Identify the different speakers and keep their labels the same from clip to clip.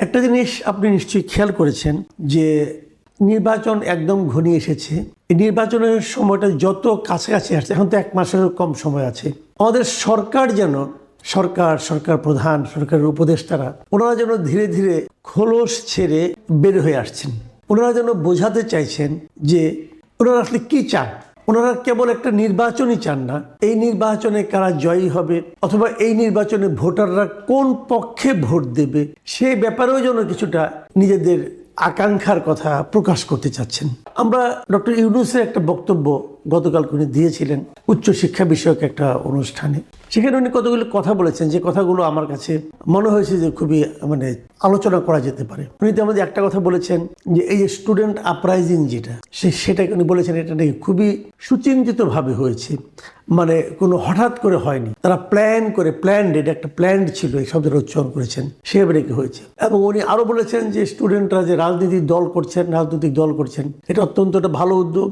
Speaker 1: একটা জিনিস আপনি নিশ্চয়ই খেয়াল করেছেন যে নির্বাচন একদম ঘনিয়ে এসেছে। এই নির্বাচনের সময়টা যত কাছাকাছি আসছে, এখন তো 1 মাসেরও কম সময় আছে, আমাদের সরকার যেন সরকার প্রধান, সরকারের উপদেষ্টারা, ওনারা যেন ধীরে ধীরে খোলস ছেড়ে বের হয়ে আসছেন। ওনারা যেন বোঝাতে চাইছেন যে ওনারা আসলে কি চান। ওনারা কেবল একটা নির্বাচনই চান না, এই নির্বাচনে কারা জয়ী হবে অথবা এই নির্বাচনে ভোটাররা কোন পক্ষে ভোট দেবে সেই ব্যাপারেও যেন কিছুটা নিজেদের আকাঙ্ক্ষার কথা প্রকাশ করতে চাচ্ছেন। আমরা ডক্টর ইউনূসের একটা বক্তব্য গতকাল উনি দিয়েছিলেন উচ্চশিক্ষা বিষয়ক একটা অনুষ্ঠানে। সেখানে উনি কতগুলো কথা বলেছেন যে কথাগুলো আমার কাছে মনে হয়েছে যে খুবই আলোচনা করা যেতে পারে। উনি তো আমাদের একটা কথা বলেছেন যে এই যে স্টুডেন্ট আপরাইজিং যেটা সেটাকে উনি বলেছেন এটা নাকি খুবই সুচিন্তিতভাবে হয়েছে, কোনো হঠাৎ করে হয়নি, তারা এটা একটা প্ল্যান্ড ছিল, এই শব্দটা উচ্চারণ করেছেন, সেভাবে নাকি হয়েছে। এবং উনি আরো বলেছেন যে স্টুডেন্টরা যে রাজনৈতিক দল করছেন এটা অত্যন্ত একটা ভালো উদ্যোগ,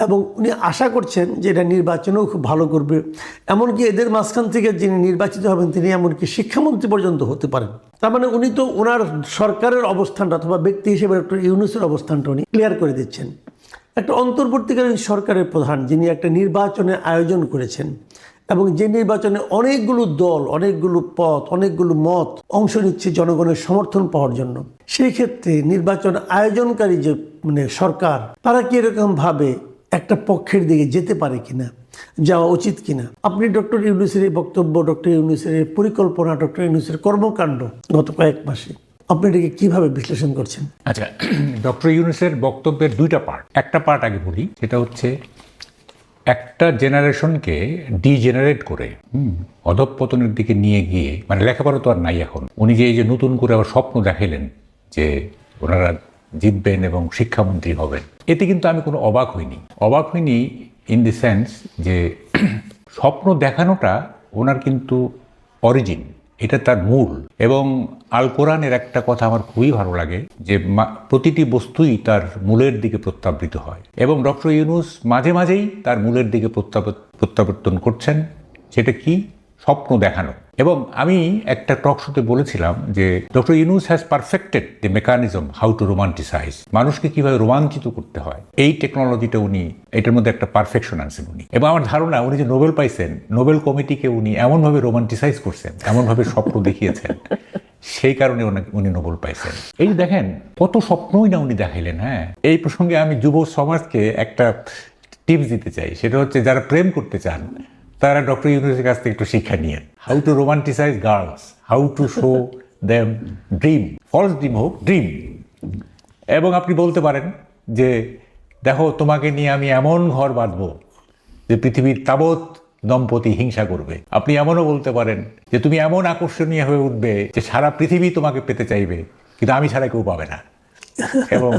Speaker 1: এবং উনি আশা করছেন যে এটা নির্বাচনেও খুব ভালো করবে। এমনকি এদের মাঝখান থেকে যিনি নির্বাচিত হবেন তিনি এমনকি শিক্ষামন্ত্রী পর্যন্ত হতে পারেন। তার মানে উনি তো ওনার সরকারের অবস্থানটা অথবা ব্যক্তি হিসেবে ডক্টর ইউনূসের অবস্থানটা উনি ক্লিয়ার করে দিচ্ছেন। একটা অন্তর্বর্তীকালীন সরকারের প্রধান যিনি একটা নির্বাচনের আয়োজন করেছেন এবং যে নির্বাচনে অনেকগুলো দল, অনেকগুলো পথ, অনেকগুলো মত অংশ নিচ্ছে জনগণের সমর্থন পাওয়ার জন্য, সেই ক্ষেত্রে নির্বাচন আয়োজনকারী যে সরকার, তারা কি এরকম ভাবে একটা পক্ষের দিকে যেতে পারে কিনা, যাওয়া উচিত কিনা? আপনি ডক্টর ইউনূসের এই বক্তব্য, ডক্টর ইউনূসের এই পরিকল্পনা, ডক্টর ইউনূসের কর্মকাণ্ড গত কয়েক মাসে আপনি এটাকে কিভাবে বিশ্লেষণ করছেন?
Speaker 2: আচ্ছা, ডক্টর ইউনূসের বক্তব্যের 2টা পার্ট। একটা পার্ট আগে বলি, সেটা হচ্ছে একটা জেনারেশনকে ডিজেনারেট করে অধঃপতনের দিকে নিয়ে গিয়ে, লেখাপড়া তো আর নাই এখন, উনি যে এই যে নতুন করে আবার স্বপ্ন দেখাইলেন যে ওনারা জিতবেন এবং শিক্ষামন্ত্রী হবেন, এতে কিন্তু আমি কোনো অবাক হইনি ইন দি সেন্স যে স্বপ্ন দেখানোটা ওনার কিন্তু অরিজিন, এটা তার মূল। এবং আল কোরআনের একটা কথা আমার খুবই ভালো লাগে যে প্রতিটি বস্তুই তার মূলের দিকে প্রত্যাবৃত হয়, এবং ডক্টর ইউনূস মাঝে মাঝেই তার মূলের দিকে প্রত্যাবর্তন করছেন। সেটা কি? স্বপ্ন দেখানো। এবং আমি একটা টক শোতে বলেছিলাম যে doctor Yunus has perfected the mechanism how to romanticise, মানুষকে কিভাবে রোমাঞ্চিত করতে হয়, এই টেকনোলজিটা উনি, এটার মধ্যে একটা পারফেকশন আনছেন উনি। এবং আমার ধারণা উনি যে নোবেল পাইছেন, নোবেল কমিটিকে উনি এমনভাবে রোমান্টিসাইজ করছেন, এমনভাবে স্বপ্ন দেখিয়েছেন, সেই কারণে উনি নোবেল পাইছেন। এই যে দেখেন কত স্বপ্নই না উনি দেখাইলেন। হ্যাঁ, এই প্রসঙ্গে আমি যুব সমাজকে একটা টিপস দিতে চাই, সেটা হচ্ছে যারা প্রেম করতে চান তারা ডক্টর ইউনূসের কাছ থেকে একটু শিক্ষা নিয়েন। How to romanticise girls, how to show them dream, false dream হোক, ড্রিম। এবং আপনি বলতে পারেন যে দেখো তোমাকে নিয়ে আমি এমন ঘর বাঁধবো যে পৃথিবীর তাবৎ দম্পতি হিংসা করবে। আপনি এমনও বলতে পারেন যে তুমি এমন আকর্ষণীয় হয়ে উঠবে যে সারা পৃথিবী তোমাকে পেতে চাইবে, কিন্তু আমি ছাড়া কেউ পাবে না। এবং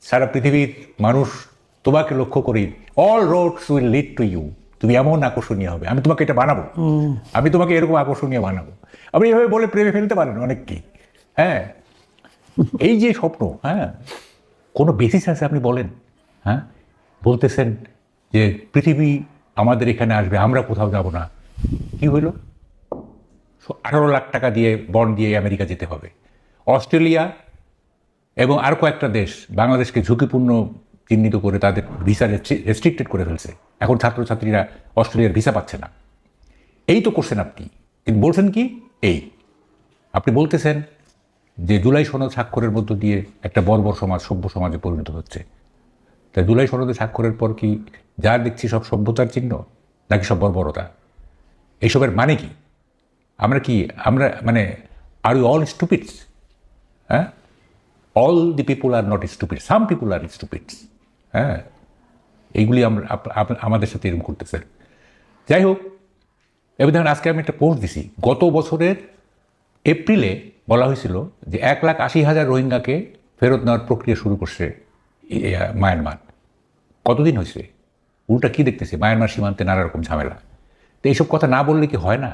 Speaker 2: সারা পৃথিবীর মানুষ তোমাকে লক্ষ্য করি, all roads will lead to you, তুমি এমন আকর্ষণীয় হবে, আমি তোমাকে এটা বানাবো, আমি তোমাকে এরকম আকর্ষণীয় বানাবো। আপনি এভাবে বলে প্রেমে ফেলতে পারেন অনেককেই। হ্যাঁ, এই যে স্বপ্ন, হ্যাঁ, কোনো বেসিস আছে আপনি বলেন? হ্যাঁ, বলতেছেন যে পৃথিবী আমাদের এখানে আসবে, আমরা কোথাও যাব না। কি হইল? 18 লাখ টাকা দিয়ে বন্ড দিয়ে আমেরিকা যেতে হবে। অস্ট্রেলিয়া এবং আর কয়েকটা দেশ বাংলাদেশকে ঝুঁকিপূর্ণ চিহ্নিত করে তাদের ভিসা রেস্ট্রিক্টেড করে ফেলছে। এখন ছাত্রছাত্রীরা অস্ট্রেলিয়ার ভিসা পাচ্ছে না। এই তো করছেন আপনি। কিন্তু বলছেন কি? আপনি বলতেছেন যে জুলাই সনদ স্বাক্ষরের মধ্য দিয়ে একটা বর্বর সমাজ সভ্য সমাজে পরিণত হচ্ছে। তাই জুলাই সনদে স্বাক্ষরের পর কি যা দেখছি সব সভ্যতার চিহ্ন, নাকি সব বর্বরতা? এইসবের মানে কি? আমরা আর ইউ অল স্টুপিডস? হ্যাঁ, all the people are not stupid, some people are stupids. হ্যাঁ, এইগুলি আমাদের সাথে এরকম করতেছে। যাই হোক, এবার দেখেন আজকে আমি একটা পোস্ট দিছি, গত বছরের এপ্রিলে বলা হয়েছিল যে 1,80,000 রোহিঙ্গাকে ফেরত নেওয়ার প্রক্রিয়া শুরু করছে মায়ানমার। কতদিন হয়েছে? উল্টা কি দেখতেছে? মায়ানমার সীমান্তে নানা রকম ঝামেলা। তো এইসব কথা না বললে কি হয় না?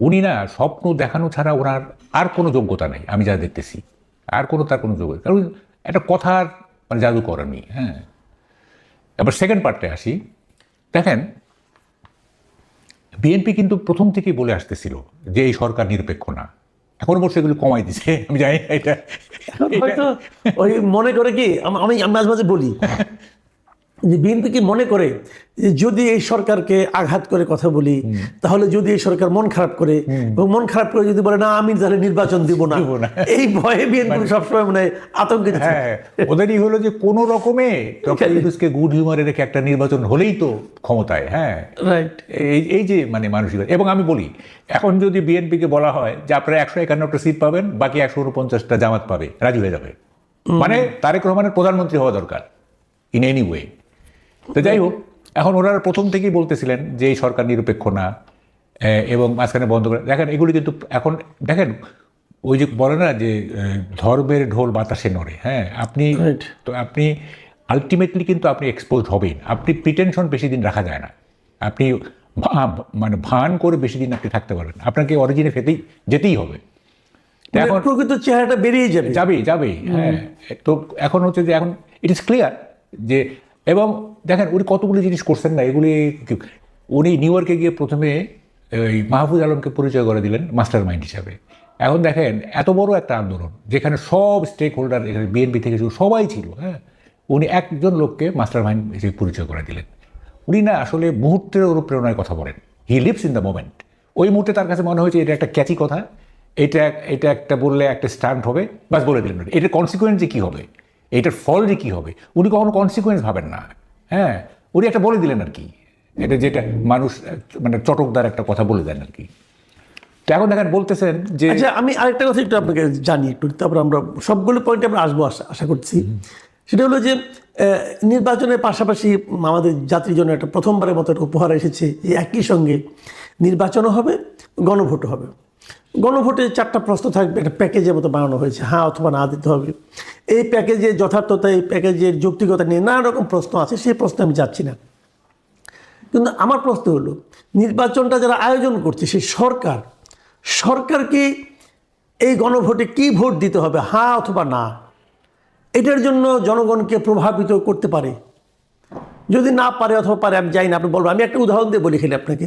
Speaker 2: উনি না স্বপ্ন দেখানো ছাড়া ওনার আর কোনো যোগ্যতা নেই, আমি যা দেখতেছি। তার কোনো যোগ্যতা, কারণ একটা কথার জাদু করেনি। হ্যাঁ, এবার সেকেন্ড পার্টে আসি। দেখেন, বিএনপি কিন্তু প্রথম থেকেই বলে আসতেছিল যে এই সরকার নিরপেক্ষ না, এখন অবশ্য এগুলো কমাই দিছে, আমি জানি না এটা
Speaker 1: হয়তো ওই মনে করে কি, আমি মাঝে মাঝে বলি যে বিএনপি কি মনে করে যে যদি এই সরকারকে আঘাত করে কথা বলি, তাহলে যদি এই সরকার মন খারাপ করে, এবং মন খারাপ করে যদি বলে না আমি তাহলে নির্বাচন দিব না, এই ভয়ে বিএনপি সবসময় মনে হয় আতঙ্কিত থাকে।
Speaker 2: হ্যাঁ, ওদেরই হলো যে কোনো রকমে ডক্টর ইউনূসকে গুড হিউমারে রেখে একটা নির্বাচন হলেই তো ক্ষমতায়। হ্যাঁ,
Speaker 1: রাইট।
Speaker 2: এই যে মানে মানসিকতা। এবং আমি বলি, এখন যদি বিএনপিকে বলা হয় যে আপনারা 151টা সিট পাবেন, বাকি 149টা জামাত পাবে, রাজি হয়ে যাবে। মানে তারেক রহমানের প্রধানমন্ত্রী হওয়া দরকার ইন এনি ওয়ে। তো যাই হোক, এখন ওনারা প্রথম থেকেই বলতেছিলেন যে এই সরকার নিরপেক্ষ না, এবং মাঝখানে বন্ধ করে। দেখেন এগুলি কিন্তু এখন দেখেন ওই যে বলে না যে ধর্মের ঢোল বাতাসে নড়ে। হ্যাঁ, আপনি আলটিমেটলি কিন্তু আপনি এক্সপোজ হবেন। আপনি প্রিটেনশন বেশি দিন রাখা যায় না। আপনি মানে ভান করে বেশি দিন আপনি থাকতে পারবেন, আপনাকে অরিজিনে যেতেই হবে।
Speaker 1: এখন প্রকৃত চেহারাটা বেরিয়ে
Speaker 2: যাবে। হ্যাঁ, তো এখন হচ্ছে যে এখন ইট ইজ ক্লিয়ার যে, এবং দেখেন উনি কতগুলি জিনিস করছেন না, এগুলি উনি নিউ ইয়র্কে গিয়ে প্রথমে ওই মাহফুজ আলমকে পরিচয় করে দিলেন মাস্টার মাইন্ড হিসাবে। এখন দেখেন এত বড় একটা আন্দোলন যেখানে সব স্টেক হোল্ডার, এখানে বিএনপি থেকে সবাই ছিল। হ্যাঁ, উনি একজন লোককে মাস্টার মাইন্ড হিসেবে পরিচয় করে দিলেন। উনি না আসলে মুহূর্তের অনুপ্রেরণায় কথা বলেন, he lives in the moment. ওই মুহূর্তে তার কাছে মনে হয়েছে এটা একটা ক্যাচি কথা, এটা একটা বললে একটা স্টান্ট হবে, বাস বলে দিলেন। এটার কনসিকুয়েন্স যে কী হবে, এটার ফল যে কী হবে, উনি কখনো কনসিকুয়েন্স ভাবেন না। হ্যাঁ, উনি একটা বলে দিলেন আর কি, এটা যেটা মানুষ মানে চটকদার একটা কথা বলে দেন আর কি। তো এখন দেখেন বলতেছেন যে,
Speaker 1: আচ্ছা আমি আরেকটা কথা একটু আপনাকে জানি একটু, তারপর আমরা সবগুলো পয়েন্টে আমরা আসবো আশা করছি। সেটা হলো যে নির্বাচনের পাশাপাশি আমাদের জাতির জন্য একটা প্রথমবারের মতো একটা উপহার এসেছে যে একই সঙ্গে নির্বাচনও হবে, গণভোটও হবে। গণভোটে 4টা প্রশ্ন থাকবে, একটা প্যাকেজের মতো বানানো হয়েছে, হ্যাঁ অথবা না দিতে হবে। এই প্যাকেজের যথার্থতা, এই প্যাকেজের যৌক্তিকতা নিয়ে নানা রকম প্রশ্ন আছে, সেই প্রশ্নে আমি যাচ্ছি না। কিন্তু আমার প্রশ্ন হলো, নির্বাচনটা যারা আয়োজন করছে সেই সরকারকে এই গণভোটে কি ভোট দিতে হবে, হ্যাঁ অথবা না, এটার জন্য জনগণকে প্রভাবিত করতে পারে। যদি না পারে অথবা পারে আমি জানি না, আপনি বলবো। আমি একটা উদাহরণ দিয়ে বলি খেলে আপনাকে।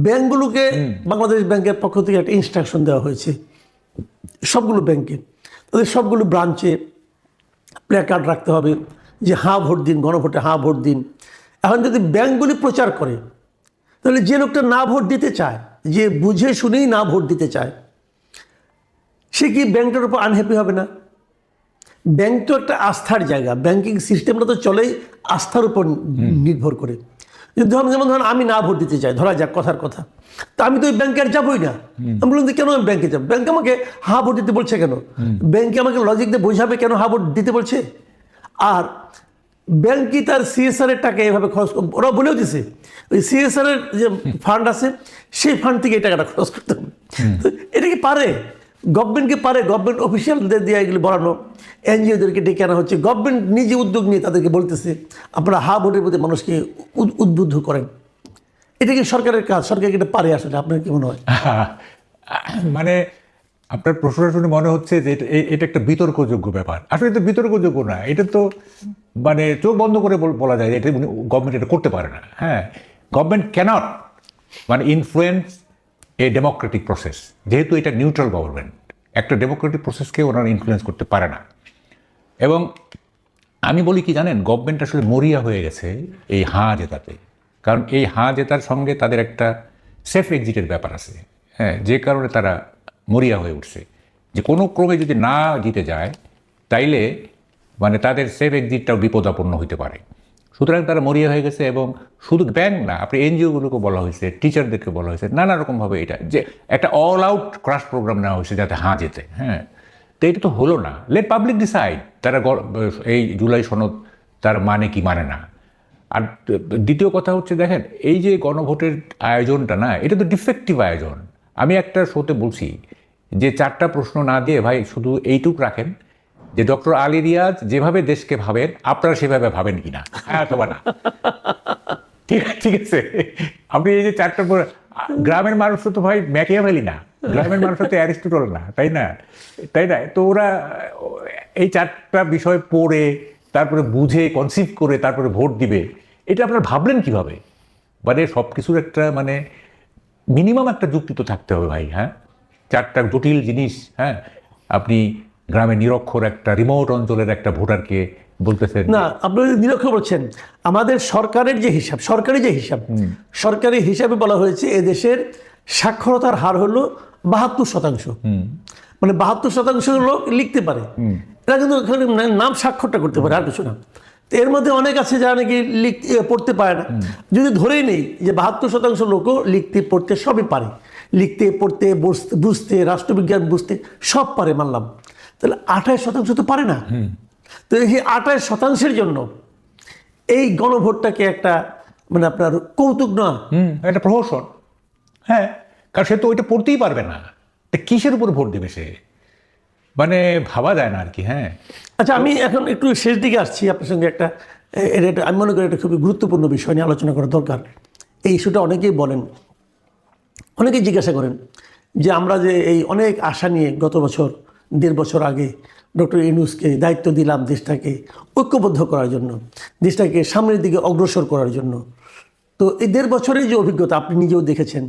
Speaker 1: ব্যাংকগুলোকে বাংলাদেশ ব্যাংকের পক্ষ থেকে একটা ইনস্ট্রাকশন দেওয়া হয়েছে সবগুলো ব্যাংকে, তাদের সবগুলো ব্রাঞ্চে প্ল্যাকার্ড রাখতে হবে যে হ্যাঁ ভোট দিন, গণভোটে হ্যাঁ ভোট দিন। এখন যদি ব্যাংকগুলি প্রচার করে, তাহলে যে লোকটা না ভোট দিতে চায়, যে বুঝে শুনেই না ভোট দিতে চায়, সে কি ব্যাংকটার উপর আনহ্যাপি হবে না? ব্যাংক তো একটা আস্থার জায়গা, ব্যাংকিং সিস্টেমটা তো চলেই আস্থার উপর নির্ভর করে। যেমন ধরেন আমি না ভোট দিতে চাই, ধরা যাক কথার কথা, তা আমি তো ওই ব্যাংকে আর যাবোই না। আমি বললাম যে কেন আমি ব্যাংকে যাবো? ব্যাংক আমাকে হা ভোট দিতে বলছে কেন? ব্যাংকে আমাকে লজিক দিয়ে বোঝাবে কেন হা ভোট দিতে বলছে? আর ব্যাংক কি তার সিএসআর এর টাকা এভাবে খরচ, ওরা বলেও দিছে ওই সিএসআর এর যে ফান্ড আছে সেই ফান্ড থেকে এই টাকাটা খরচ করতে হবে। এটা কি পারে? গভর্নমেন্টকে পারে? গভর্নমেন্ট অফিসিয়ালদের দিয়ে এগুলি বলানো, এনজিওদেরকে ডেকে আনা হচ্ছে, গভর্নমেন্ট নিজে উদ্যোগ নিয়ে তাদেরকে বলতেছে আপনারা হা ভোটের প্রতি মানুষকে উদ্বুদ্ধ করেন। এটা কি সরকারের কাজ? সরকার এটা পারে আসলে? আপনার কি মনে হয়?
Speaker 2: মানে আপনার প্রশ্নটা শুনে মনে হচ্ছে যে এটা একটা বিতর্কযোগ্য ব্যাপার। আসলে এটা বিতর্কযোগ্য না, এটা তো মানে চোখ বন্ধ করে বলা যায় যে এটা গভর্নমেন্ট এটা করতে পারে না। হ্যাঁ, গভর্নমেন্ট ক্যানট মানে ইনফ্লুয়েন্স এ ডেমোক্রেটিক প্রসেস, যেহেতু এটা নিউট্রাল গভর্নমেন্ট, একটা ডেমোক্রেটিক প্রসেসকে ওনারা ইনফ্লুয়েন্স করতে পারে না। এবং আমি বলি কি জানেন, গভর্নমেন্ট আসলে মরিয়া হয়ে গেছে এই হাঁ জেতাতে। কারণ এই হাঁ জেতার সঙ্গে তাদের একটা সেফ এক্সিটের ব্যাপার আছে। হ্যাঁ, যে কারণে তারা মরিয়া হয়ে উঠছে যে কোনো ক্রমে যদি না জিতে যায় তাইলে মানে তাদের সেফ এক্সিটটাও বিপদাপন্ন হতে পারে। সুতরাং তারা মরিয়া হয়ে গেছে। এবং শুধু ব্যাংক না, আপনি এনজিওগুলোকে বলা হয়েছে, টিচারদেরকে বলা হয়েছে, নানা রকমভাবে এটা যে একটা অল আউট ক্রাশ প্রোগ্রাম নেওয়া হয়েছে যাতে হাঁ জেতে। হ্যাঁ, তো এটা তো হলো না। লেট পাবলিক ডিসাইড তারা এই জুলাই সনদ তার মানে কি মানে না। আর দ্বিতীয় কথা হচ্ছে দেখেন, এই যে গণভোটের আয়োজনটা না, এটা তো ডিফেক্টিভ আয়োজন। আমি একটা শোতে বলছি যে 4টা প্রশ্ন না দিয়ে ভাই শুধু এইটুক রাখেন যে ডক্টর আলী রিয়াজ যেভাবে দেশকে ভাবেন আপনারা সেভাবে ভাবেন কিনা, হ্যাঁ অথবা না। ঠিক আছে, আপনি এই যে 4টা গ্রামের মানুষ তো ভাই ম্যাকিয়াভেলি না, গ্রামের মানুষ তো অ্যারিস্টটল না, তাই না? তো ওরা এই 4টা বিষয় পড়ে তারপরে বুঝে কনসিভ করে তারপরে ভোট দিবে, এটা আপনারা ভাবলেন কিভাবে? মানে সব কিছুর একটা মানে মিনিমাম একটা যুক্তি তো থাকতে হবে ভাই। হ্যাঁ, চারটা জটিল জিনিস, হ্যাঁ, আপনি গ্রামে নিরক্ষর একটা রিমোট অঞ্চলের একটা ভোটারকে বলতেছেন
Speaker 1: না, আপনি নিরক্ষর বলছেন। আমাদের সরকারের যে হিসাব, সরকারি হিসাবে বলা হয়েছে এদেশের সাক্ষরতার হার হলো 72%। মানে 72% লোক লিখতে পারে, এরা কিন্তু খালি নাম স্বাক্ষরটা করতে পারে, আর কিছু না। তো এর মধ্যে অনেক আছে যারা নাকি পড়তে পারে না। যদি ধরেই নেই যে 72% লোকও লিখতে পড়তে সবই পারে, লিখতে পড়তে বুঝতে রাষ্ট্রবিজ্ঞান বুঝতে সব পারে, মানলাম, তাহলে 28% তো পারে না। তো এই 28%-এর জন্য এই গণভোটটাকে একটা মানে আপনার কৌতুক না,
Speaker 2: একটা প্রহসন। হ্যাঁ, কারণ সে তো ওইটা পড়তেই পারবে না, তা কিসের উপর ভোট দেবে সে, মানে ভাবা যায় না আর কি। হ্যাঁ,
Speaker 1: আচ্ছা, আমি এখন একটু শেষ দিকে আসছি আপনার সঙ্গে একটা আমি মনে করি একটা খুবই গুরুত্বপূর্ণ বিষয় নিয়ে আলোচনা করা দরকার। এই ইস্যুটা অনেকেই বলেন, অনেকেই জিজ্ঞাসা করেন যে আমরা যে এই অনেক আশা নিয়ে গত বছর 1.5 বছর আগে ডক্টর ইউনূসকে দায়িত্ব দিলাম দেশটাকে ঐক্যবদ্ধ করার জন্য, দেশটাকে সামনের দিকে অগ্রসর করার জন্য, তো এই 1.5 বছরের যে অভিজ্ঞতা আপনি নিজেও দেখেছেন,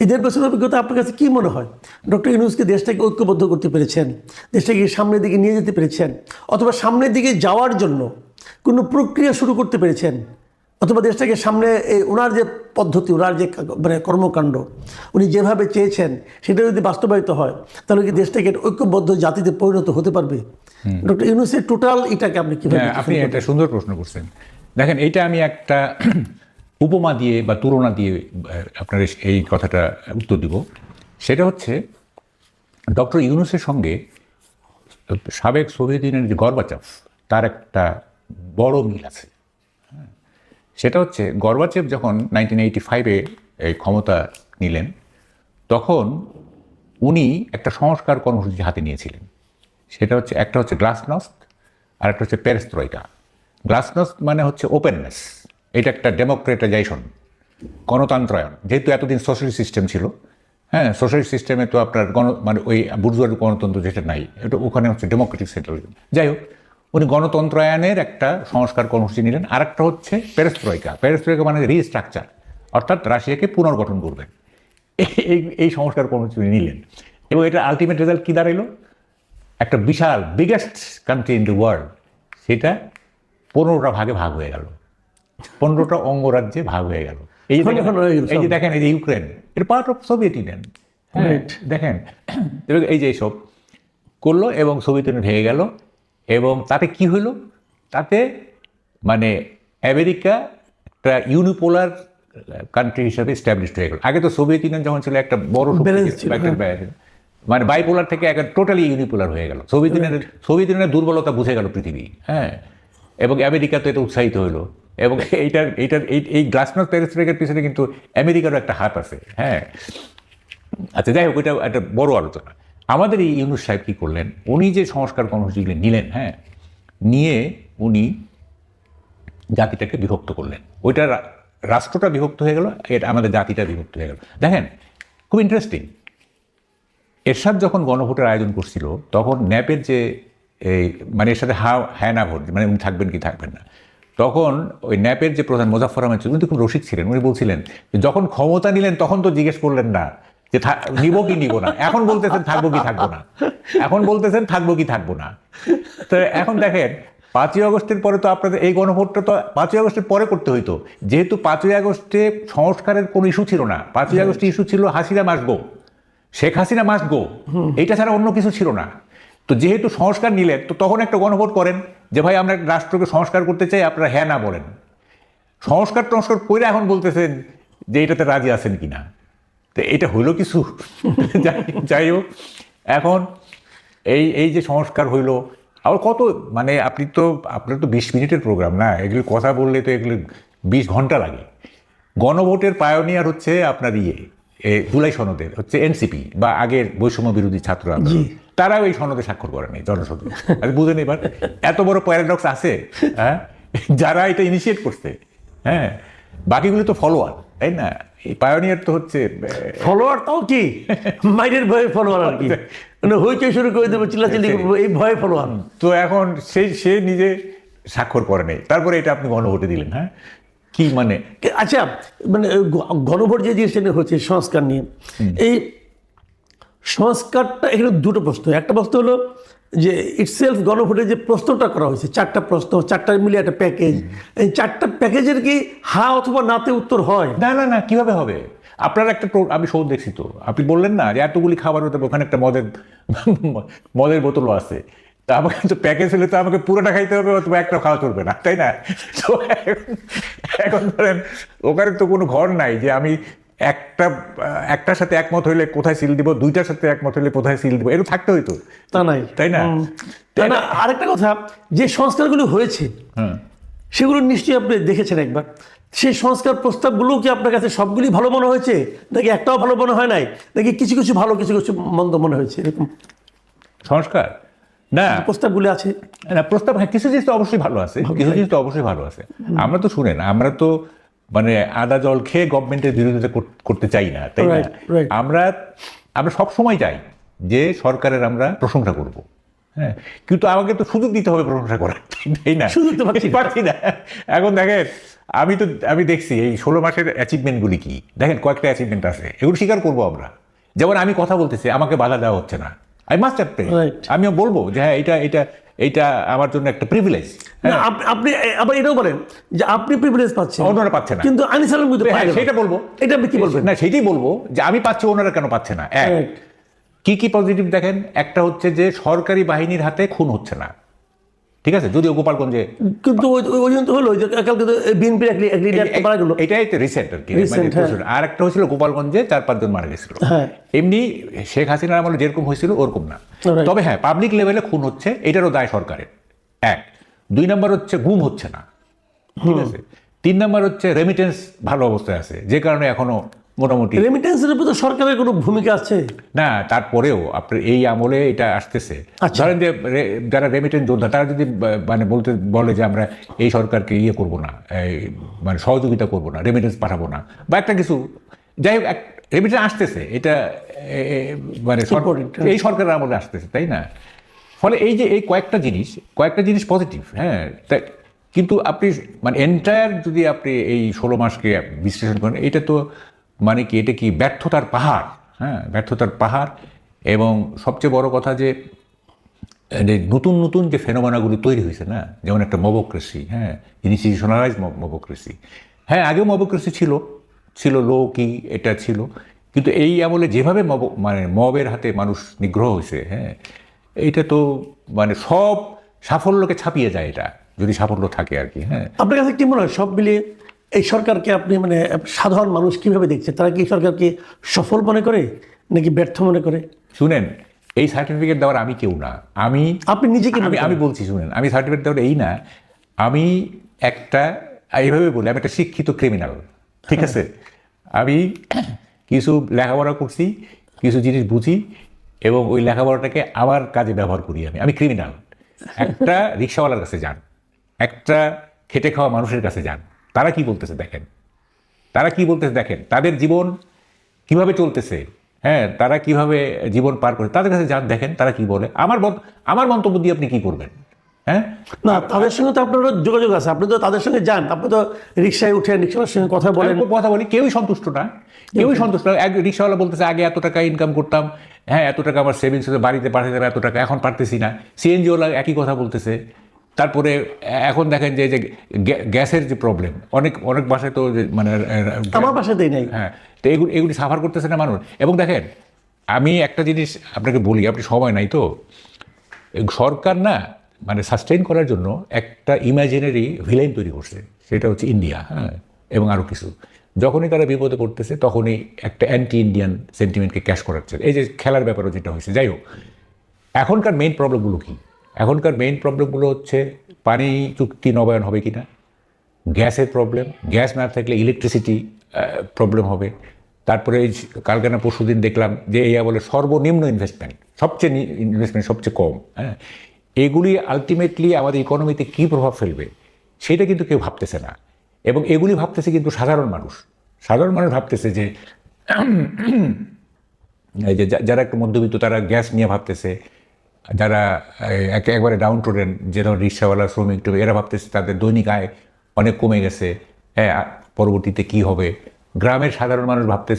Speaker 1: এই 1.5 বছরের অভিজ্ঞতা আপনার কাছে কী মনে হয়? ডক্টর ইউনূসকে দেশটাকে ঐক্যবদ্ধ করতে পেরেছেন, দেশটাকে সামনের দিকে নিয়ে যেতে পেরেছেন, অথবা সামনের দিকে যাওয়ার জন্য কোনো প্রক্রিয়া শুরু করতে পেরেছেন, অথবা দেশটাকে সামনে ওনার যে পদ্ধতি, ওনার যে মানে কর্মকাণ্ড উনি যেভাবে চেয়েছেন সেটা যদি বাস্তবায়িত হয় তাহলে কি দেশটাকে ঐক্যবদ্ধ জাতিতে পরিণত হতে পারবে? ডক্টর ইউনূসের টোটাল এটাকে আপনি কীভাবে?
Speaker 2: আপনি একটা সুন্দর প্রশ্ন করছেন। দেখেন, এইটা আমি একটা উপমা দিয়ে বা তুলনা দিয়ে আপনার এই কথাটা উত্তর দিব। সেটা হচ্ছে ডক্টর ইউনূসের সঙ্গে সাবেক সোভিয়েত ইউনিয়নের যে গর্বাচেভ, তার একটা বড় মিল আছে। সেটা হচ্ছে গর্বাচেভ যখন 1985-এ এই ক্ষমতা নিলেন, তখন উনি একটা সংস্কার কর্মসূচি হাতে নিয়েছিলেন। সেটা হচ্ছে, একটা হচ্ছে গ্লাসনস্ট আর একটা হচ্ছে পেরেস্ত্রয়কা। গ্লাসনস্ট মানে হচ্ছে ওপেননেস, এটা একটা ডেমোক্রেটাইজেশন, গণতন্ত্রায়ন। যেহেতু এতদিন সোশ্যালিস্ট সিস্টেম ছিল, হ্যাঁ, সোশ্যালিস্ট সিস্টেমে তো আপনার মানে ওই বুর্জোয়ার গণতন্ত্র যেটা নাই, এটা ওখানে হচ্ছে ডেমোক্রেটিক সেন্ট্রালিজম। যাই হোক, উনি গণতন্ত্রায়নের একটা সংস্কার কর্মসূচি নিলেন। আর একটা হচ্ছে পেরেস্ত্রয়কা। পেরেস্ত্রয়কা মানে রিস্ট্রাকচার, অর্থাৎ রাশিয়াকে পুনর্গঠন করবেন। এই সংস্কার কর্মসূচি নিলেন, এবং এটা আলটিমেট রেজাল্ট কী দাঁড়াইলো? একটা বিশাল biggest country in the world, সেটা 15টা ভাগে ভাগ হয়ে গেল, 15টা অঙ্গরাজ্যে ভাগ হয়ে গেল। এই যে দেখেন, এই যে ইউক্রেন, এটা পার্ট অফ সোভিয়েত ইউনিয়ন। দেখেন, এই যে এইসব করলো এবং সোভিয়েত ইউনিয়ন ভেঙে গেল। এবং তাতে কি হইল? তাতে মানে আমেরিকা একটা ইউনিপোলার কান্ট্রি হিসাবে এস্টাবলিশড হয়ে গেল। আগে তো সোভিয়েত ইউনিয়ন যখন ছিল একটা বড় মানে বাইপোলার থেকে একটা টোটালি ইউনিপোলার হয়ে গেল। সোভিয়েত ইউনিয়নের দুর্বলতা বুঝে গেল পৃথিবী, হ্যাঁ, এবং আমেরিকা তো এটা উৎসাহিত হইলো। এবং এই গ্লাসনস্ট পেরেস্ত্রয়কার পিছনে কিন্তু আমেরিকারও একটা হাত আছে, হ্যাঁ। আচ্ছা, যাই হোক, এটা একটা বড় আলোচনা। আমাদের এই ইউনূস সাহেব কী করলেন? উনি যে সংস্কার কর্মসূচিগুলি নিলেন, হ্যাঁ, নিয়ে উনি জাতিটাকে বিভক্ত করলেন। ওইটা রাষ্ট্রটা বিভক্ত হয়ে গেল, এটা আমাদের জাতিটা বিভক্ত হয়ে গেল। দেখেন, খুব ইন্টারেস্টিং। এরশাদ যখন গণভোটের আয়োজন করছিল, তখন ন্যাপের যে এই মানে এর সাথে হ্যাঁ না ভোট, মানে উনি থাকবেন কি থাকবেন না, তখন ওই ন্যাপের যে প্রধান মোজাফফর আহমেদ, উনি তো খুব রসিক ছিলেন। উনি বলছিলেন যে যখন ক্ষমতা নিলেন তখন তো জিজ্ঞেস করলেন না যে নিব কি নিব না, এখন বলতেছেন থাকবো কি থাকবো না, এখন বলতেছেন থাকবো কি থাকবো না। তো এখন দেখেন, 5ই আগস্টের পরে তো আপনাদের এই গণভোটটা তো 5ই আগস্টের পরে করতে হইতো, যেহেতু 5ই আগস্টে সংস্কারের কোনো ইস্যু ছিল না। 5ই আগস্টে ইস্যু ছিল Hasina must go, Sheikh Hasina must go, এইটা ছাড়া অন্য কিছু ছিল না। তো যেহেতু সংস্কার নিলেন, তো তখন একটা গণভোট করেন যে ভাই আমরা রাষ্ট্রকে সংস্কার করতে চাই, আপনারা হ্যাঁ না বলেন। সংস্কার করে এখন বলতেছেন যে এটাতে রাজি আছেন কিনা। তো এটা হইল কিছু। যাই হোক, এখন এই যে সংস্কার হইল, আবার কত মানে আপনার তো 20 মিনিটের প্রোগ্রাম না, এগুলো কথা বললে তো এগুলো 20 ঘন্টা লাগে। গণভোটের পায়োনিয়ার হচ্ছে আপনার জুলাই সনদের হচ্ছে এনসিপি বা আগের বৈষম্য বিরোধী ছাত্র আন্দোলন, তারাও এই সনদে স্বাক্ষর করে নেই, জনসংযোগ। বুঝেন এবার এত বড় প্যারাডক্স আছে, হ্যাঁ, যারা এটা ইনিশিয়েট করছে, হ্যাঁ, বাকিগুলো তো ফলোয়ার, তাই না? এই পায়োনিয়ার তো হচ্ছে
Speaker 1: ফলোয়ার, তাও কি মাইরের ভয়ে ফলোয়ার আর কি, মানে হইচই শুরু করে দেবো, চিল্লাচিল্লি করবো, এই ভয়ে ফলোয়ার।
Speaker 2: তো এখন সে নিজে স্বাক্ষর করে নেই, তারপরে এটা আপনি গণভোটে দিলেন, হ্যাঁ, কি মানে?
Speaker 1: আচ্ছা, মানে গণভোট যে জিনিসটা নিয়ে হচ্ছে সংস্কার নিয়ে, এই সংস্কারটা এখানে দুটো প্রশ্ন। একটা প্রশ্ন হলো যে ইটসেলফ গণভোটে যে প্রশ্নটা করা হয়েছে, 4টা প্রশ্ন, 4টা মিলিয়ে একটা প্যাকেজ, এই 4টা প্যাকেজের কি হ্যাঁ অথবা নাতে উত্তর হয়?
Speaker 2: না না না, কিভাবে হবে? আপনার একটা আমি শো দেখছি তো, আপনি বললেন না যে এতগুলি খাবার হতে হবে, ওখানে একটা মদের বোতলও আছে। তা আমাকে তো প্যাকেজ হলে তো আমাকে পুরোটা খাইতে হবে, অথবা একটা খাওয়া চলবে না, তাই না? তো এখন ধরেন ওখানে তো কোনো ঘর নাই যে আমি একটার সাথে একমত হইলে কোথায় সিল দিব, দুইটার সাথে একমত হইলে কোথায় সিল দিব, এটা থাকতে হইতো,
Speaker 1: তা নাই,
Speaker 2: তাই না?
Speaker 1: তাই না? আরেকটা কথা, যে সংস্কারগুলো হয়েছে সেগুলো নিশ্চয়ই আপনি দেখেছেন একবার। সেই সংস্কার প্রস্তাবগুলো কি আপনার কাছে সবগুলি ভালো মনে হয়েছে, নাকি একটাও ভালো মনে হয় নাই, নাকি কিছু কিছু ভালো কিছু কিছু মন্দ মনে হয়েছে? এরকম
Speaker 2: সংস্কার না
Speaker 1: প্রস্তাবগুলো আছে
Speaker 2: না, প্রস্তাব, হ্যাঁ, কিছু জিনিস তো অবশ্যই ভালো আছে, কিছু জিনিস তো অবশ্যই ভালো আছে। আমরা তো শুনেন, আমরা তো মানে আদা জল খেয়ে গভর্নমেন্টের বিরোধিতা করতে চাই না, তাই না?
Speaker 1: Right.
Speaker 2: আমরা সব সময় চাই যে সরকারের আমরা প্রশংসা করব, হ্যাঁ, কিন্তু আমাকে তো সুযোগ দিতে হবে প্রশংসা করার, তাই না?
Speaker 1: সুযোগ তো
Speaker 2: পাচ্ছি না। এখন দেখেন, আমি দেখছি এই 16 মাসের অ্যাচিভমেন্টগুলি কি, দেখেন কয়েকটা অ্যাচিভমেন্ট আছে, এগুলো স্বীকার করবো আমরা। যেমন আমি কথা বলতেছি, আমাকে বাধা দেওয়া হচ্ছে না, আই মাস্ট হ্যাভ প্রে। আমিও বলবো যে হ্যাঁ, এইটা আমার জন্য একটা প্রিভিলেজ।
Speaker 1: আপনি আবার এটাও বলেন যে আপনি প্রিভিলেজ পাচ্ছেন,
Speaker 2: অন্যরা পাচ্ছে না,
Speaker 1: কিন্তু আনিসালের মধ্যে
Speaker 2: হ্যাঁ, সেটা বলবো।
Speaker 1: এটা আপনি কি বলবেন?
Speaker 2: না, সেইটাই বলবো যে আমি পাচ্ছি, ওনারা কেন পাচ্ছে না। কি কি পজিটিভ দেখেন, একটা হচ্ছে যে সরকারি বাহিনীর হাতে খুন হচ্ছে না, ঠিক আছে, যদিও গোপালগঞ্জে,
Speaker 1: কিন্তু ওই জন্য তো হলো যে কালকে তো বিএনপির এক লিডার মারা গেল,
Speaker 2: এটাই তো রিসেন্ট আর কি। আর একটা হয়েছিল গোপালগঞ্জে 4-5 জন মারা গেছিল। এমনি শেখ হাসিনার আমলে যেরকম হয়েছিল ওরকম না, তবে হ্যাঁ পাবলিক লেভেলে খুন হচ্ছে, এটারও দায় সরকারের। 2 নম্বর হচ্ছে গুম হচ্ছে না, ঠিক আছে। 3 নম্বর হচ্ছে রেমিটেন্স ভালো অবস্থায় আছে, যে কারণে এখনো মোটামুটি।
Speaker 1: রেমিটেন্সের উপর তো সরকারের কোনো ভূমিকা আছে
Speaker 2: না, তারপরেও আপনার এই আমলে এটা আসতেছে। ধরেন যে যারা রেমিটেন্স যোদ্ধা, তারা যদি মানে বলে যে আমরা এই সরকারকে ইয়ে করবো না, মানে সহযোগিতা করবো না, রেমিটেন্স পাঠাবো না, বা একটা কিছু, যাই হোক, রেমিটেন্স আসতেছে, এটা মানে এই সরকারের আমলে আসতেছে, তাই না? ফলে এই যে এই কয়েকটা জিনিস পজিটিভ, হ্যাঁ। কিন্তু আপনি মানে এন্টায়ার যদি আপনি এই 16 মাসকে বিশ্লেষণ করেন, এটা তো মানে কি, এটা কি ব্যর্থতার পাহাড়, হ্যাঁ, ব্যর্থতার পাহাড়। এবং সবচেয়ে বড় কথা যে নতুন নতুন যে ফেনোমেনাগুলি তৈরি হয়েছে না, যেমন একটা মবক্রেসি, হ্যাঁ, ইনস্টিটিউশনালাইজ মবক্রেসি। হ্যাঁ, আগেও মবক্রেসি ছিল লো কি, এটা ছিল, কিন্তু এই আমলে যেভাবে মানে মবের হাতে মানুষ নিগ্রহ হয়েছে, হ্যাঁ, এইটা তো মানে সব সাফল্যকে ছাপিয়ে যায়, এটা যদি সাফল্য থাকে আর কি। হ্যাঁ,
Speaker 1: আপনার কাছে কি মনে হয় সব মিলিয়ে এই সরকারকে আপনি মানে সাধারণ মানুষ কিভাবে দেখছে? তারা কি সরকারকে সফল মনে করে নাকি ব্যর্থ মনে করে?
Speaker 2: শুনেন, এই সার্টিফিকেট দেওয়ার আমি কেউ না,
Speaker 1: আপনি নিজে কি
Speaker 2: আমি বলছি, শুনেন, আমি সার্টিফিকেট দেওয়ার এই না, আমি এইভাবে বলি, আমি একটা শিক্ষিত ক্রিমিনাল, ঠিক আছে। আমি কিছু লেখাপড়া করছি, কিছু জিনিস বুঝি, এবং ওই লেখাপড়াটাকে আমার কাজে ব্যবহার করি। আমি ক্রিমিনাল। একটা রিক্সাওয়ালার কাছে যান, একটা খেটে খাওয়া মানুষের কাছে যান, তারা কি বলতেছে দেখেন, তাদের জীবন কিভাবে চলতেছে, হ্যাঁ, তারা কিভাবে জীবন পার করে, তাদের কাছে যান, দেখেন তারা কি বলে। আমার মন্তব্য দিয়ে আপনি কি করবেন? হ্যাঁ,
Speaker 1: না, তাদের সঙ্গে তো আপনারও যোগাযোগ আছে, আপনি তো তাদের সঙ্গে যান, আপনি তো রিক্সায় উঠে রিক্সাওয়ালার সঙ্গে কথা বলি,
Speaker 2: কেউই সন্তুষ্ট না। এক রিক্সাওয়ালা বলতেছে আগে এত টাকা ইনকাম করতাম, হ্যাঁ, এত টাকা আমার সেভিংস হতে, বাড়িতে পাঠাতে হবে এত টাকা, এখন পারতেছি না। সিএনজিওয়ালা একই কথা বলতেছে। তারপরে এখন দেখেন যে গ্যাসের যে প্রবলেম, অনেক বাসায় তো মানে
Speaker 1: আমার বাসাতেই নাই,
Speaker 2: হ্যাঁ, তো এগুলি সাফার করতেছে না মানুষ। এবং দেখেন, আমি একটা জিনিস আপনাকে বলি, আপনি সময় নাই তো, সরকার না মানে সাস্টেইন করার জন্য একটা ইমাজিনারি ভিলেন তৈরি করছে, সেটা হচ্ছে ইন্ডিয়া, হ্যাঁ, এবং আরও কিছু। যখনই তারা বিপদে পড়তেছে, তখনই একটা অ্যান্টি ইন্ডিয়ান সেন্টিমেন্টকে ক্যাশ করাচ্ছে। এই যে খেলার ব্যাপারও যেটা হয়েছে, যাই হোক, এখনকার মেইন প্রবলেমগুলো কি? এখনকার মেইন প্রবলেমগুলো হচ্ছে পানি চুক্তি নবায়ন হবে কিনা, গ্যাসের প্রবলেম, গ্যাস না থাকলে ইলেকট্রিসিটি প্রবলেম হবে। তারপরে কালকে না পরশুদিন দেখলাম যে এই বলে সর্বনিম্ন ইনভেস্টমেন্ট, সবচেয়ে কম, হ্যাঁ। এগুলি আলটিমেটলি আমাদের ইকোনমিতে কী প্রভাব ফেলবে সেটা কিন্তু কেউ ভাবতেছে না। এবং এগুলি ভাবতেছে কিন্তু সাধারণ মানুষ ভাবতেছে যে এই যে যারা একটু মধ্যবিত্ত, তারা গ্যাস নিয়ে ভাবতেছে, যারা একবারে ডাউন টোডেন, যেরকম রিক্সাওয়ালা, শ্রমিক, এরা ভাবতেছে তাদের দৈনিক আয় অনেক কমে গেছে, হ্যাঁ, পরবর্তীতে কি হবে। গ্রামের সাধারণ মানুষ ভাবতেছে